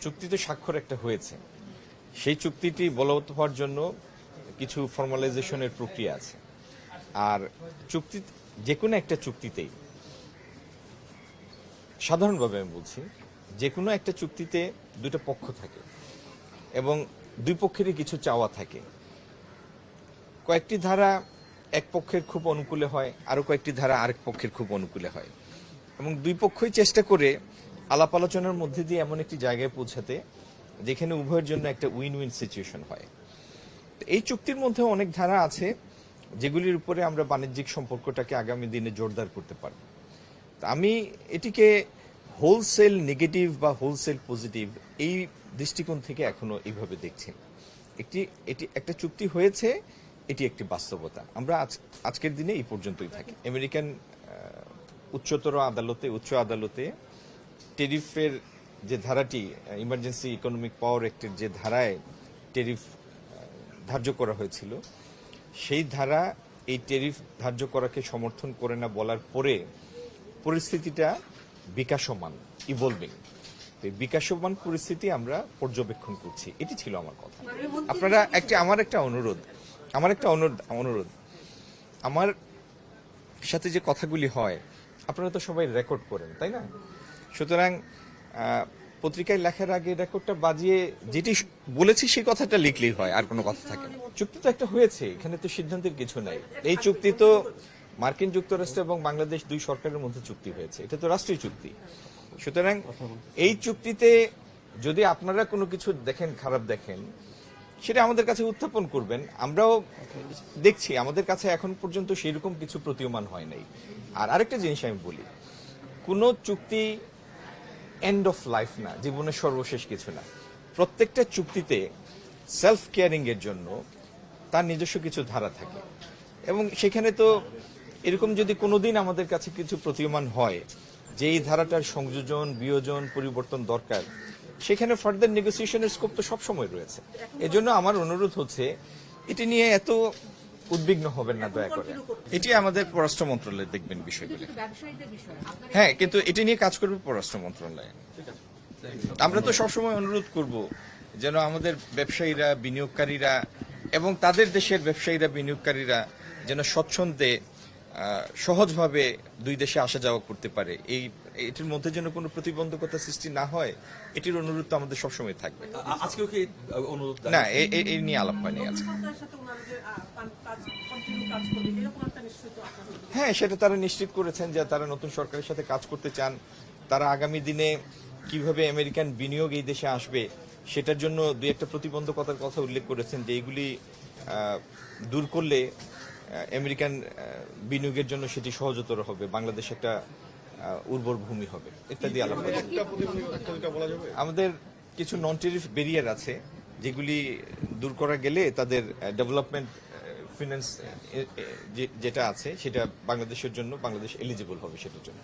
চুক্তিতে স্বাক্ষর একটা হয়েছে, সেই চুক্তিটি বলবৎ হওয়ার জন্য কিছু ফর্মালাইজেশনের প্রক্রিয়া আছে। আর চুক্তি যে কোনো একটা চুক্তিতেই, সাধারণভাবে আমি বলছি, যে কোনো একটা চুক্তিতে দুটো পক্ষ থাকে এবং দুই পক্ষেরই কিছু চাওয়া থাকে। কয়েকটি ধারা এক পক্ষের খুব অনুকূলে হয়, আরো কয়েকটি ধারা আরেক পক্ষের খুব অনুকূলে হয়, এবং দুই পক্ষই চেষ্টা করে আলাপ আলোচনার মধ্যে দিয়ে এমন একটি জায়গায় পৌঁছাতে যেখানে উভয়ের জন্য একটা উইন উইন সিচুয়েশন হয়। এই চুক্তির মধ্যে অনেক ধারা আছে যেগুলির উপরে আমরা বাণিজ্যিক সম্পর্কটাকে আগামী দিনে জোরদার করতে পারব। আমি এটিকে হোলসেল নেগেটিভ বা হোলসেল পজিটিভ এই দৃষ্টিকোণ থেকে এখনো এইভাবে দেখছি না। এটি একটা চুক্তি হয়েছে, এটি একটি বাস্তবতা। আমরা আজকের দিনে এই পর্যন্তই থাকি। আমেরিকান উচ্চ আদালতে টেরিফের যে ধারাটি, ইমার্জেন্সি ইকোনমিক পাওয়ার অ্যাক্টের যে ধারায় টেরিফ ধার্য করা হয়েছিল, সেই ধারা এই টেরিফ ধার্য করাকে সমর্থন করে না বলার পরে পরিস্থিতিটা বিকাশমান, ইভলভিং। বিকাশমান পরিস্থিতি আমরা পর্যবেক্ষণ করছি। এটি ছিল আমার কথা। আপনারা আমার একটা অনুরোধ, আমার সাথে যে কথাগুলি হয় আপনারা তো সবাই রেকর্ড করেন, তাই না? সুতরাং পত্রিকায় লেখার আগে রেকর্ডটা বাজিয়ে যেটি বলেছি সেই কথাটা লিখলেই হয়, আর কোনো কথা থাকে না। চুক্তি তো একটা হয়েছে, এখানে তো সিদ্ধান্তের কিছু নাই। এই চুক্তি তো মার্কিন যুক্তরাষ্ট্র এবং বাংলাদেশ দুই সরকারের মধ্যে চুক্তি হয়েছে, এটা তো রাষ্ট্রীয় চুক্তি। সুতরাং এই চুক্তিতে যদি আপনারা কোনো কিছু দেখেন, খারাপ দেখেন, সেটা আমাদের কাছে উত্থাপন করবেন। আমরাও দেখছি, আমাদের কাছে এখন পর্যন্ত সেরকম কিছু প্রতীয়মান হয় নাই। আর আরেকটা জিনিস আমি বলি, কোনো চুক্তি এন্ড অফ লাইফ না, জীবনের সর্বশেষ কিছু না। প্রত্যেকটা চুক্তিতে সেলফ কেয়ারিং এর জন্য তার নিজস্ব কিছু ধারা থাকে, এবং সেখানে তো এরকম যদি কোনোদিন আমাদের কাছে কিছু প্রতীয়মান হয় যে এই ধারাটার সংযোজন, বিয়োজন, পরিবর্তন দরকার, সেখানে ফার্দার নেগোসিয়েশনের স্কোপ তো সবসময় রয়েছে। এজন্য আমার অনুরোধ হচ্ছে, এটি নিয়ে এত উদ্বিগ্ন হবেন না দয়া করে। এটি আমাদের পররাষ্ট্র মন্ত্রণালয় দেখবেন বিষয়গুলি। হ্যাঁ, কিন্তু এটি নিয়ে কাজ করবে পররাষ্ট্র মন্ত্রণালয়। আমরা তো সবসময় অনুরোধ করব যেন আমাদের ব্যবসায়ীরা, বিনিয়োগকারীরা এবং তাদের দেশের ব্যবসায়ীরা, বিনিয়োগকারীরা যেন স্বচ্ছন্দে সহজভাবে দুই দেশে আসা যাওয়া করতে পারে। এটির মধ্যে যেন কোনো প্রতিবন্ধকতা সৃষ্টি না হয়, এটির অনুরোধ তো আমাদের সবসময় থাকবে। আজকেও কি অনুরোধ? না, এই নিয়ে আলাপ হয়নি আজকে। হ্যাঁ, সেটা তারা নিশ্চিত করেছেন যে তারা নতুন সরকারের সাথে কাজ করতে চান। তারা আগামী দিনে কিভাবে আমেরিকান বিনিয়োগ এই দেশে আসবে সেটার জন্য দুই একটা প্রতিবন্ধকতার কথা উল্লেখ করেছেন, যে এইগুলি দূর করলে আমেরিকান বিনিয়োগের জন্য সেটি সহজতর হবে, বাংলাদেশ একটা উর্বর ভূমি হবে ইত্যাদি আলাপ করেছেন। আমাদের কিছু নন টেরিফ ব্যারিয়ার আছে যেগুলি দূর করা গেলে তাদের ডেভেলপমেন্ট ফিন্যান্স যেটা আছে সেটা বাংলাদেশের জন্য, বাংলাদেশ এলিজিবল হবে সেটার জন্য।